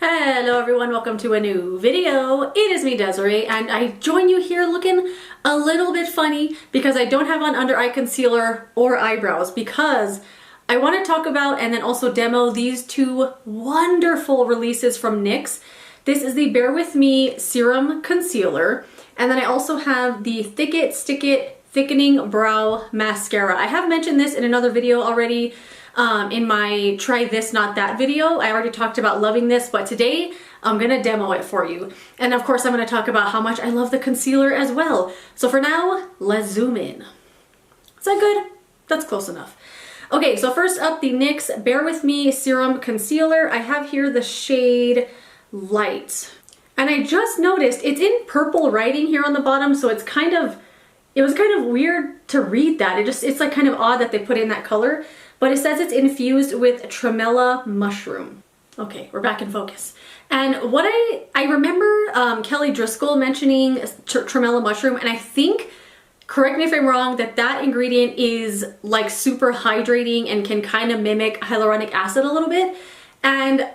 Hello everyone, welcome to a new video. It is me, Desiree, and I join you here looking a little bit funny because I don't have on under eye concealer or eyebrows because I want to talk about and then also demo these two wonderful releases from NYX. This is the Bear With Me Serum Concealer, and then I also have the Thicket Thickening Brow Mascara. I have mentioned this in another video already. In my try this not that video. I already talked about loving this, but today I'm gonna demo it for you. And of course I'm gonna talk about how much I love the concealer as well. So for now, let's zoom in. Is that good? That's close enough. Okay, so first up, the NYX Bear With Me Serum Concealer. I have here the shade Light. And I just noticed it's in purple writing here on the bottom, so it's kind of, it was kind of weird to read that. It's like kind of odd that they put in that color. But it says it's infused with tremella mushroom. Okay, we're back in focus. And what I remember Kelly Driscoll mentioning tremella mushroom, and I think, correct me if I'm wrong, that ingredient is like super hydrating and can kind of mimic hyaluronic acid a little bit. And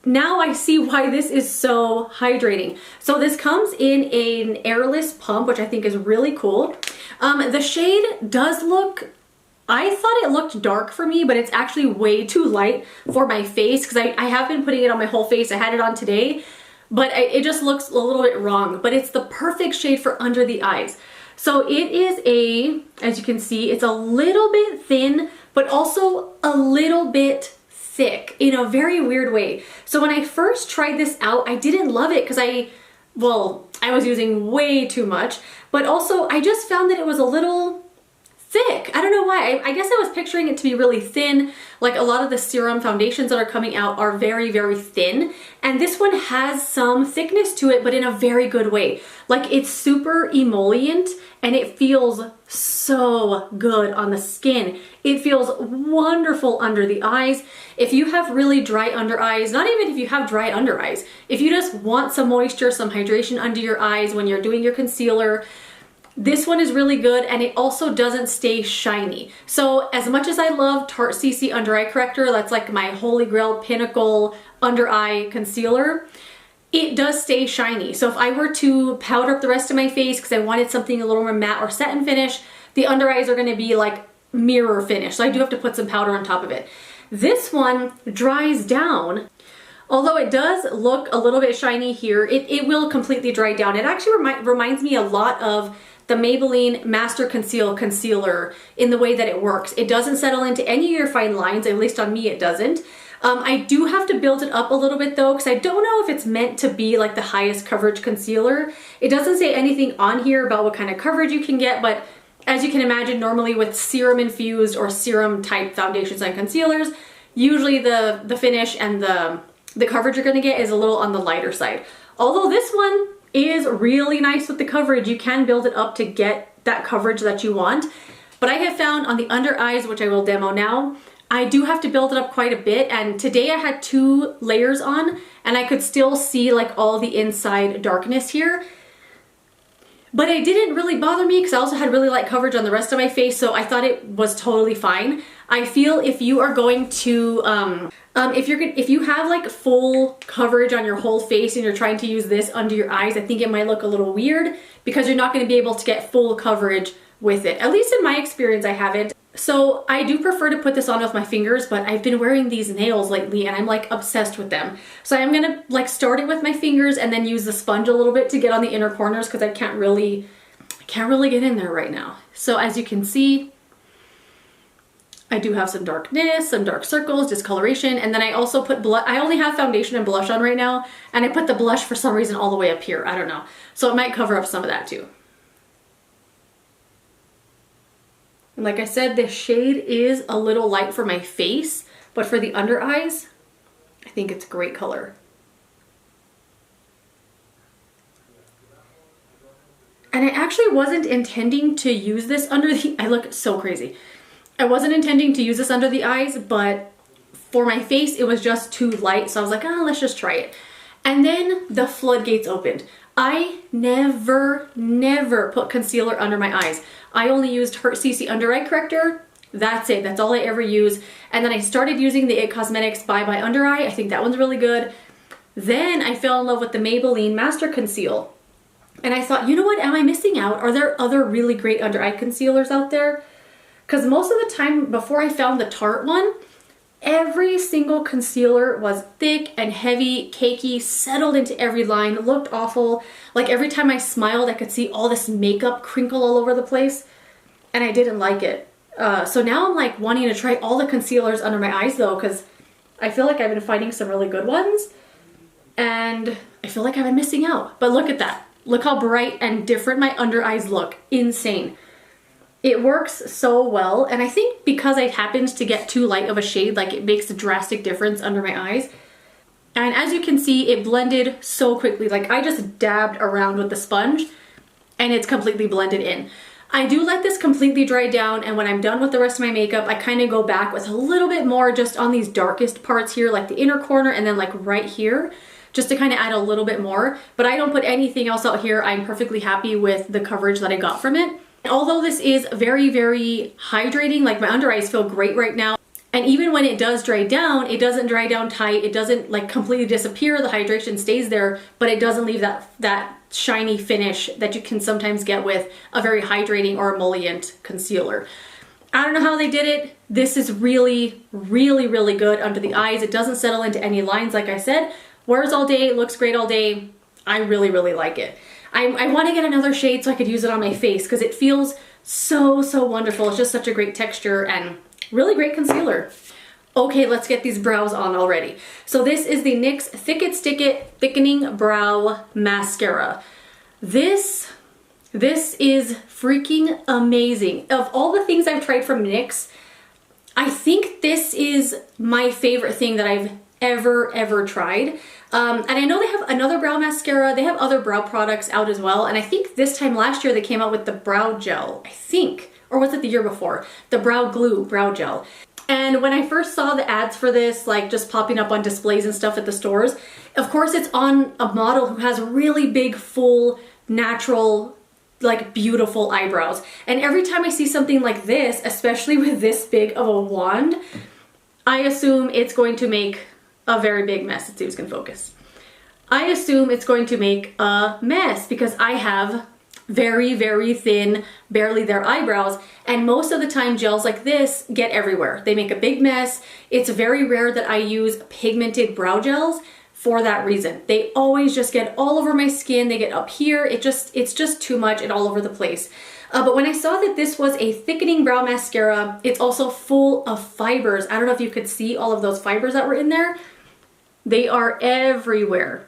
now I see why this is so hydrating. So this comes in an airless pump, which I think is really cool. The shade does look, I thought it looked dark for me, but it's actually way too light for my face because I have been putting it on my whole face. I had it on today, but it just looks a little bit wrong, but it's the perfect shade for under the eyes. So it is as you can see, it's a little bit thin, but also a little bit thick in a very weird way. So when I first tried this out, I didn't love it because I was using way too much, but also I just found that it was a little thick. I don't know why. I guess I was picturing it to be really thin. Like a lot of the serum foundations that are coming out are very, very thin. And this one has some thickness to it, but in a very good way. Like it's super emollient and it feels so good on the skin. It feels wonderful under the eyes. If you have really dry under eyes, not even if you have dry under eyes, if you just want some moisture, some hydration under your eyes when you're doing your concealer, this one is really good, and it also doesn't stay shiny. So as much as I love Tarte CC Under Eye Corrector, that's like my holy grail pinnacle under eye concealer, it does stay shiny. So if I were to powder up the rest of my face because I wanted something a little more matte or satin finish, the under eyes are going to be like mirror finish. So I do have to put some powder on top of it. This one dries down. Although it does look a little bit shiny here, it will completely dry down. It actually reminds me a lot of the Maybelline Master Conceal Concealer in the way that it works. It doesn't settle into any of your fine lines, at least on me it doesn't. I do have to build it up a little bit though, because I don't know if it's meant to be like the highest coverage concealer. It doesn't say anything on here about what kind of coverage you can get, but as you can imagine, normally with serum infused or serum type foundations and concealers, usually the finish and the coverage you're gonna get is a little on the lighter side. Although this one is really nice with the coverage. You can build it up to get that coverage that you want. But I have found on the under eyes, which I will demo now, I do have to build it up quite a bit. And today I had 2 layers on and I could still see like all the inside darkness here. But it didn't really bother me because I also had really light coverage on the rest of my face, so I thought it was totally fine. I feel if you are going to, if you have like full coverage on your whole face and you're trying to use this under your eyes, I think it might look a little weird because you're not going to be able to get full coverage with it. At least in my experience, I haven't. So I do prefer to put this on with my fingers, but I've been wearing these nails lately and I'm like obsessed with them. So I'm gonna like start it with my fingers and then use the sponge a little bit to get on the inner corners because I can't really get in there right now. So as you can see, I do have some darkness, some dark circles, discoloration, and then I also put blush. I only have foundation and blush on right now, and I put the blush for some reason all the way up here. I don't know. So it might cover up some of that too. And like I said, this shade is a little light for my face, but for the under eyes, I think it's a great color. And I actually wasn't intending to use this under the, I look so crazy. I wasn't intending to use this under the eyes, but for my face, it was just too light. So I was like, oh, let's just try it. And then the floodgates opened. I never put concealer under my eyes. I only used Tarte CC Under Eye Corrector. That's it. That's all I ever use. And then I started using the It Cosmetics Bye Bye Under Eye. I think that one's really good. Then I fell in love with the Maybelline Master Conceal. And I thought, you know what, am I missing out? Are there other really great under eye concealers out there? Because most of the time before I found the Tarte one, every single concealer was thick and heavy, cakey, settled into every line, looked awful. Like every time I smiled, I could see all this makeup crinkle all over the place, and I didn't like it. So now I'm like wanting to try all the concealers under my eyes though, because I feel like I've been finding some really good ones, and I feel like I've been missing out. But look at that. Look how bright and different my under eyes look. Insane. It works so well, and I think because I happened to get too light of a shade, like it makes a drastic difference under my eyes. And as you can see, it blended so quickly. Like I just dabbed around with the sponge and it's completely blended in. I do let this completely dry down, and when I'm done with the rest of my makeup, I kind of go back with a little bit more just on these darkest parts here, like the inner corner and then like right here, just to kind of add a little bit more. But I don't put anything else out here. I'm perfectly happy with the coverage that I got from it. Although this is very, very hydrating, like my under eyes feel great right now. And even when it does dry down, it doesn't dry down tight. It doesn't like completely disappear. The hydration stays there, but it doesn't leave that shiny finish that you can sometimes get with a very hydrating or emollient concealer. I don't know how they did it. This is really, really, really good under the eyes. It doesn't settle into any lines, like I said. Wears all day, looks great all day. I really, really like it. I want to get another shade so I could use it on my face because it feels so, so wonderful. It's just such a great texture and really great concealer. Okay, let's get these brows on already. So this is the NYX Thicket Thickening Brow Mascara. This is freaking amazing. Of all the things I've tried from NYX, I think this is my favorite thing that I've ever tried. And I know they have another brow mascara. They have other brow products out as well. And I think this time last year they came out with the brow gel, I think. Or was it the year before? The brow glue brow gel. And when I first saw the ads for this, like just popping up on displays and stuff at the stores, of course it's on a model who has really big, full, natural, like beautiful eyebrows. And every time I see something like this, especially with this big of a wand, I assume it's going to make a very big mess. Let's see who's gonna focus. I assume it's going to make a mess because I have very, very thin, barely there eyebrows, and most of the time gels like this get everywhere. They make a big mess. It's very rare that I use pigmented brow gels for that reason. They always just get all over my skin. They get up here. It's just too much and all over the place. But when I saw that this was a thickening brow mascara, it's also full of fibers. I don't know if you could see all of those fibers that were in there. They are everywhere.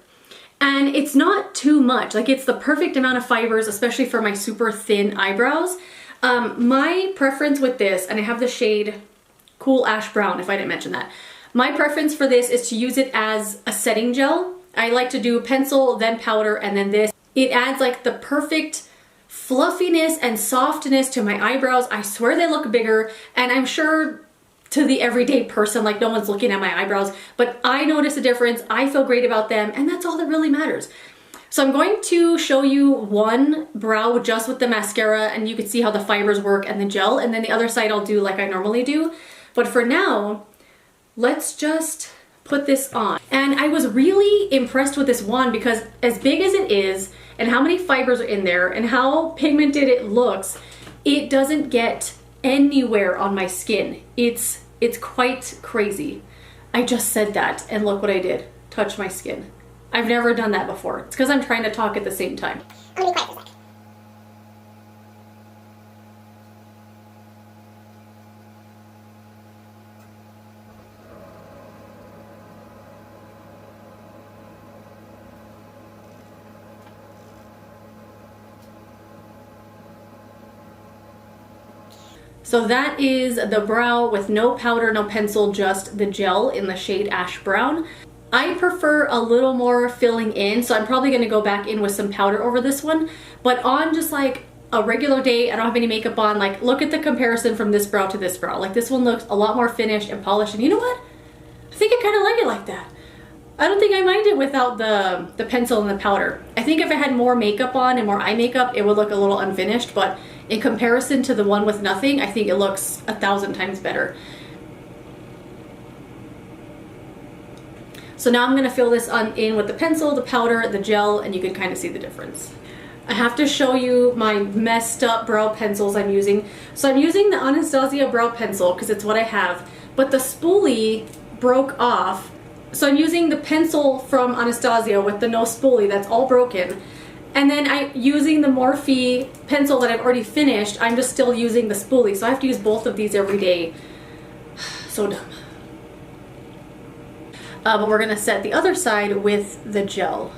And it's not too much. Like it's the perfect amount of fibers, especially for my super thin eyebrows. My preference with this, and I have the shade Cool Ash Brown, if I didn't mention that. My preference for this is to use it as a setting gel. I like to do pencil, then powder, and then this. It adds like the perfect fluffiness and softness to my eyebrows. I swear they look bigger, and I'm sure to the everyday person, like no one's looking at my eyebrows, but I notice a difference. I feel great about them, and that's all that really matters. So I'm going to show you one brow just with the mascara, and you can see how the fibers work and the gel, and then the other side I'll do like I normally do. But for now, let's just put this on. And I was really impressed with this wand because as big as it is, and how many fibers are in there, and how pigmented it looks, it doesn't get anywhere on my skin. It's quite crazy. I just said that, and look what I did. Touch my skin. I've never done that before. It's because I'm trying to talk at the same time. I'm gonna be quiet for a sec. So that is the brow with no powder, no pencil, just the gel in the shade Ash Brown. I prefer a little more filling in, so I'm probably gonna go back in with some powder over this one. But on just like a regular day, I don't have any makeup on, like look at the comparison from this brow to this brow. Like this one looks a lot more finished and polished, and you know what? I think I kind of like it like that. I don't think I mind it without the pencil and the powder. I think if I had more makeup on and more eye makeup, it would look a little unfinished, but in comparison to the one with nothing, I think it looks 1,000 times better. So now I'm gonna fill this in with the pencil, the powder, the gel, and you can kind of see the difference. I have to show you my messed up brow pencils I'm using. So I'm using the Anastasia brow pencil because it's what I have, but the spoolie broke off. So I'm using the pencil from Anastasia with the no spoolie that's all broken. And then I'm using the Morphe pencil that I've already finished. I'm just still using the spoolie. So I have to use both of these every day. So dumb. But we're gonna set the other side with the gel.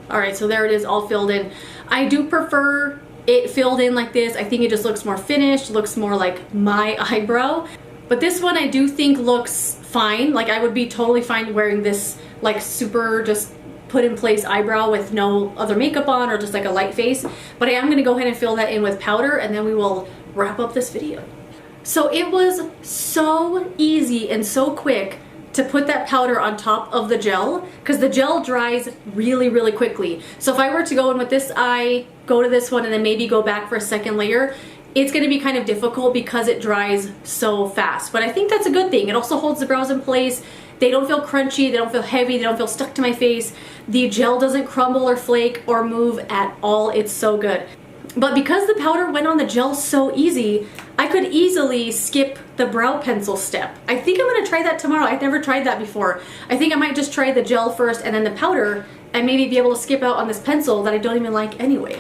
All right, so there it is, all filled in. I do prefer it filled in like this. I think it just looks more finished, looks more like my eyebrow. But this one I do think looks fine. Like I would be totally fine wearing this like super just put in place eyebrow with no other makeup on or just like a light face. But I am gonna go ahead and fill that in with powder and then we will wrap up this video. So it was so easy and so quick to put that powder on top of the gel because the gel dries really, really quickly. So if I were to go in with this eye, go to this one, and then maybe go back for a second layer, it's gonna be kind of difficult because it dries so fast. But I think that's a good thing. It also holds the brows in place. They don't feel crunchy, they don't feel heavy, they don't feel stuck to my face. The gel doesn't crumble or flake or move at all. It's so good. But because the powder went on the gel so easy, I could easily skip the brow pencil step. I think I'm gonna try that tomorrow. I've never tried that before. I think I might just try the gel first and then the powder and maybe be able to skip out on this pencil that I don't even like anyway.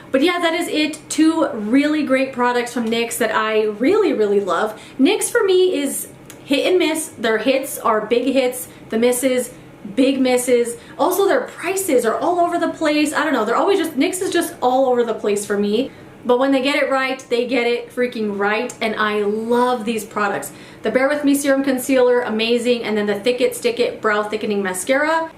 But yeah, that is it. Two really great products from NYX that I really, really love. NYX for me is hit and miss. Their hits are big hits, the misses, big misses. Also their prices are all over the place. I don't know, they're always just, NYX is just all over the place for me. But when they get it right, they get it freaking right, and I love these products. The Bear with Me Serum Concealer, amazing, and then the Thicket Stick It Brow Thickening Mascara.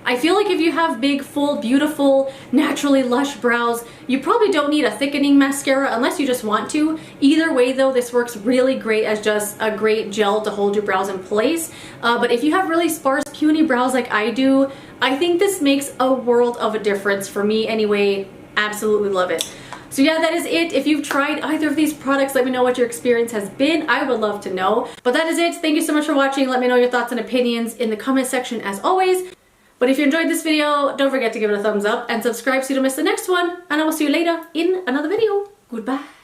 I feel like if you have big, full, beautiful, naturally lush brows, you probably don't need a thickening mascara unless you just want to. Either way though, this works really great as just a great gel to hold your brows in place. But if you have really sparse, puny brows like I do, I think this makes a world of a difference for me anyway. Absolutely love it. So yeah, that is it. If you've tried either of these products, let me know what your experience has been. I would love to know. But that is it. Thank you so much for watching. Let me know your thoughts and opinions in the comment section as always. But if you enjoyed this video, don't forget to give it a thumbs up and subscribe so you don't miss the next one. And I will see you later in another video. Goodbye.